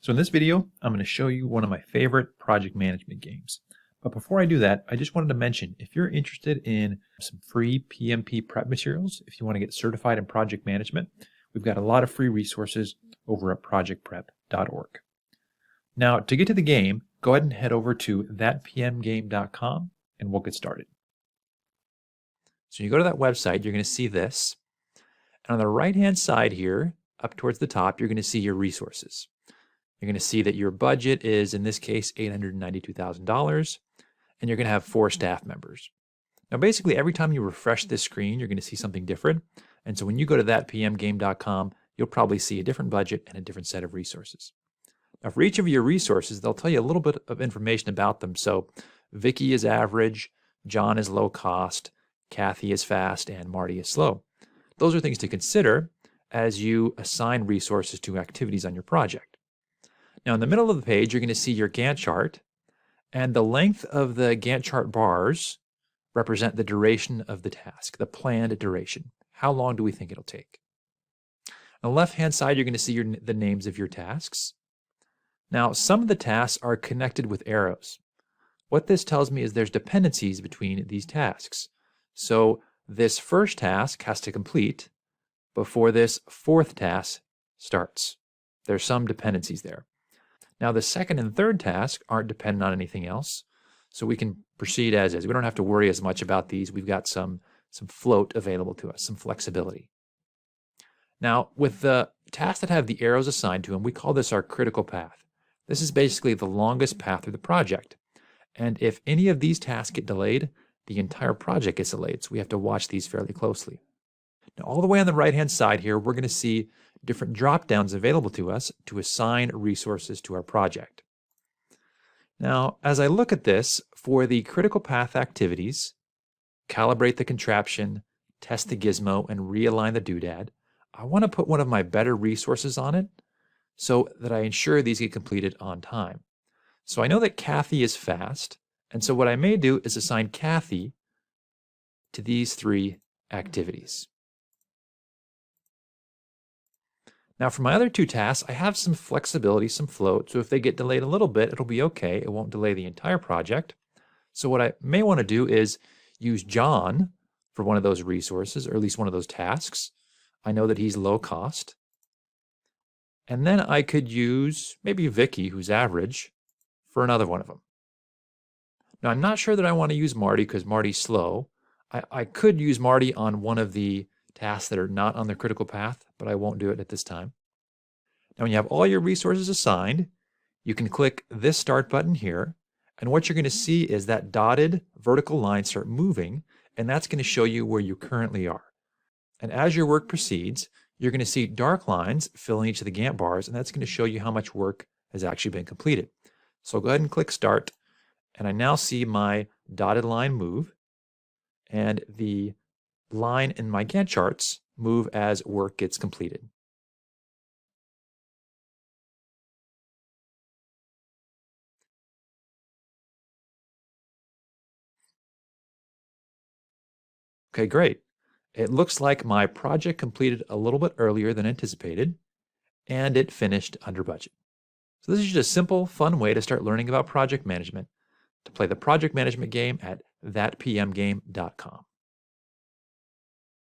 So in this video, I'm going to show you one of my favorite project management games. But before I do that, I just wanted to mention, if you're interested in some free PMP prep materials, if you want to get certified in project management, we've got a lot of free resources over at projectprep.org. Now, to get to the game, go ahead and head over to thatpmgame.com and we'll get started. So you go to that website, you're going to see this. And on the right-hand side here, up towards the top, you're going to see your resources. You're going to see that your budget is, in this case, $892,000, and you're going to have 4 staff members. Now, basically, every time you refresh this screen, you're going to see something different. And so when you go to thatpmgame.com, you'll probably see a different budget and a different set of resources. Now, for each of your resources, they'll tell you a little bit of information about them. So Vicky is average, John is low cost, Kathy is fast, and Marty is slow. Those are things to consider as you assign resources to activities on your project. Now, in the middle of the page, you're going to see your Gantt chart, and the length of the Gantt chart bars represent the duration of the task, the planned duration. How long do we think it'll take? On the left-hand side, you're going to see the names of your tasks. Now, some of the tasks are connected with arrows. What this tells me is there's dependencies between these tasks. So this first task has to complete before this fourth task starts. There's some dependencies there. Now, the second and third task aren't dependent on anything else, so we can proceed as is. We don't have to worry as much about these. We've got some float available to us, some flexibility. Now, with the tasks that have the arrows assigned to them, we call this our critical path. This is basically the longest path through the project. And if any of these tasks get delayed, the entire project gets delayed, so we have to watch these fairly closely. Now, all the way on the right-hand side here, we're going to see different drop-downs available to us to assign resources to our project. Now, as I look at this, for the critical path activities, calibrate the contraption, test the gizmo, and realign the doodad, I want to put one of my better resources on it so that I ensure these get completed on time. So I know that Kathy is fast, and so what I may do is assign Kathy to these 3 activities. Now, for my other 2 tasks, I have some flexibility, some float, so if they get delayed a little bit, it'll be okay. It won't delay the entire project. So what I may want to do is use John for one of those resources, or at least one of those tasks. I know that he's low cost. And then I could use maybe Vicky, who's average, for another one of them. Now, I'm not sure that I want to use Marty because Marty's slow. I could use Marty on one of the tasks that are not on the critical path, but I won't do it at this time. Now, when you have all your resources assigned, you can click this start button here, and what you're going to see is that dotted vertical line start moving, and that's going to show you where you currently are. And as your work proceeds, you're going to see dark lines fill in each of the Gantt bars, and that's going to show you how much work has actually been completed. So go ahead and click Start, and I now see my dotted line move, and the line in my Gantt charts move as work gets completed. Okay, great. It looks like my project completed a little bit earlier than anticipated, and it finished under budget. So this is just a simple, fun way to start learning about project management. To play the project management game at thatpmgame.com.